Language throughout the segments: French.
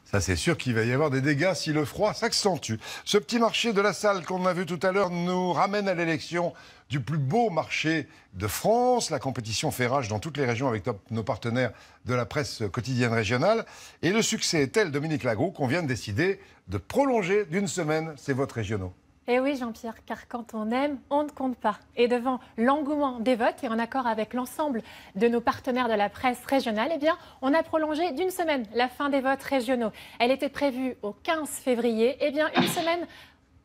Ça, c'est sûr qu'il va y avoir des dégâts si le froid s'accentue. Ce petit marché de la Salle qu'on a vu tout à l'heure nous ramène à l'élection du plus beau marché de France. La compétition fait rage dans toutes les régions avec nos partenaires de la presse quotidienne régionale. Et le succès est tel, Dominique Lagroux, qu'on vient de décider de prolonger d'une semaine ces votes régionaux. Et oui, Jean-Pierre, car quand on aime, on ne compte pas. Et devant l'engouement des votes et en accord avec l'ensemble de nos partenaires de la presse régionale, eh bien, on a prolongé d'une semaine la fin des votes régionaux. Elle était prévue au 15 février. Eh bien, une semaine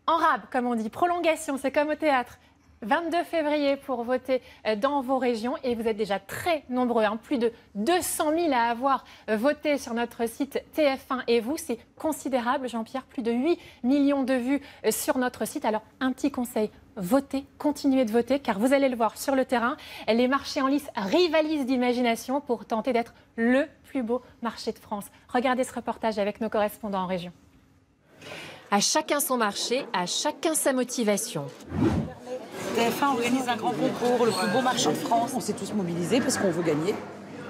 en rab, comme on dit. Prolongation, c'est comme au théâtre. 22 février pour voter dans vos régions et vous êtes déjà très nombreux, plus de 200 000 à avoir voté sur notre site TF1 et vous, c'est considérable Jean-Pierre, plus de 8 millions de vues sur notre site. Alors un petit conseil, votez, continuez de voter car vous allez le voir sur le terrain, les marchés en lice rivalisent d'imagination pour tenter d'être le plus beau marché de France. Regardez ce reportage avec nos correspondants en région. À chacun son marché, à chacun sa motivation. TF1 organise un grand concours, le plus beau marché de France. On s'est tous mobilisés parce qu'on veut gagner.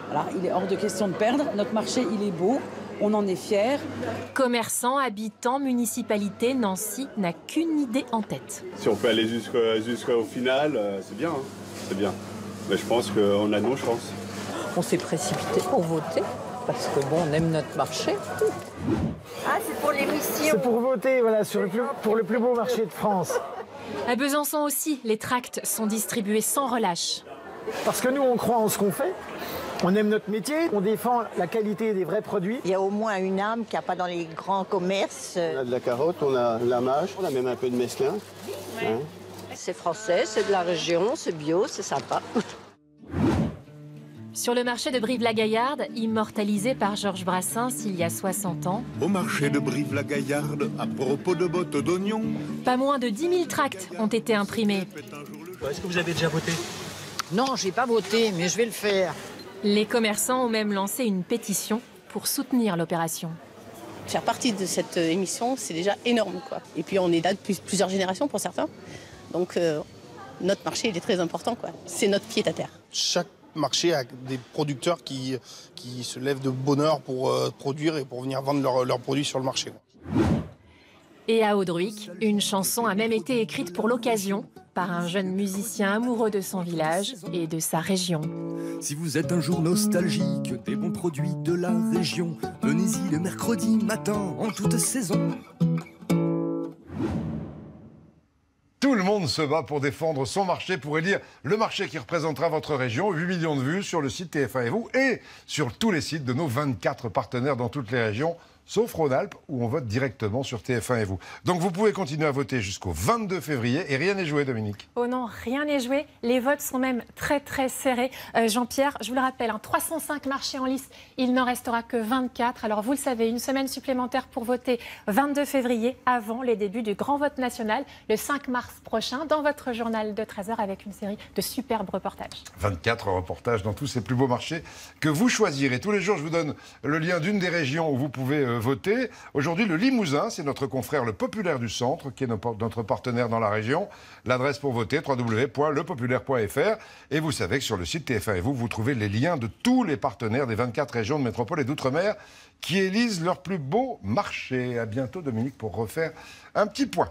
Voilà, il est hors de question de perdre. Notre marché, il est beau. On en est fiers. Commerçants, habitants, municipalité, Nancy n'a qu'une idée en tête. Si on peut aller jusqu'au final, c'est bien. Hein. C'est bien. Mais je pense qu'on a nos chances. On s'est précipité pour voter parce que bon, on aime notre marché. Ah, c'est pour l'émission. C'est pour voter, voilà, pour le plus beau marché de France. À Besançon aussi, les tracts sont distribués sans relâche. Parce que nous, on croit en ce qu'on fait, on aime notre métier, on défend la qualité des vrais produits. Il y a au moins une âme qu'il n'y a pas dans les grands commerces. On a de la carotte, on a de la mâche, on a même un peu de mesclin. Ouais. Hein. C'est français, c'est de la région, c'est bio, c'est sympa. Sur le marché de Brive-la-Gaillarde, immortalisé par Georges Brassens il y a 60 ans. Au marché de Brive-la-Gaillarde, à propos de bottes d'oignons. Pas moins de 10 000 tracts ont été imprimés. Est-ce que vous avez déjà voté? Non, j'ai pas voté, mais je vais le faire. Les commerçants ont même lancé une pétition pour soutenir l'opération. Faire partie de cette émission, c'est déjà énorme, quoi. Et puis on est là depuis plusieurs générations pour certains. Donc notre marché, il est très important, quoi. C'est notre pied à terre. Chaque marché a des producteurs qui se lèvent de bonne heure pour produire et pour venir vendre leurs produits sur le marché. Et à Audruic, une chanson a même été écrite pour l'occasion par un jeune musicien amoureux de son village et de sa région. Si vous êtes un jour nostalgique des bons produits de la région, venez-y le mercredi matin en toute saison. Tout le monde se bat pour défendre son marché, pour élire le marché qui représentera votre région. 8 millions de vues sur le site TF1 et vous, et sur tous les sites de nos 24 partenaires dans toutes les régions, sauf Rhône-Alpes, où on vote directement sur TF1 et vous. Donc vous pouvez continuer à voter jusqu'au 22 février, et rien n'est joué, Dominique. Oh non, rien n'est joué. Les votes sont même très très serrés. Jean-Pierre, je vous le rappelle, 305 marchés en lice, il n'en restera que 24. Alors vous le savez, une semaine supplémentaire pour voter 22 février, avant les débuts du grand vote national, le 5 mars prochain, dans votre journal de 13h, avec une série de superbes reportages. 24 reportages dans tous ces plus beaux marchés que vous choisirez. Tous les jours, je vous donne le lien d'une des régions où vous pouvez voter. Aujourd'hui, le Limousin, c'est notre confrère Le Populaire du Centre, qui est notre partenaire dans la région. L'adresse pour voter, www.lepopulaire.fr. Et vous savez que sur le site TF1 et vous trouvez les liens de tous les partenaires des 24 régions de métropole et d'outre-mer qui élisent leur plus beau marché. À bientôt, Dominique, pour refaire un petit point.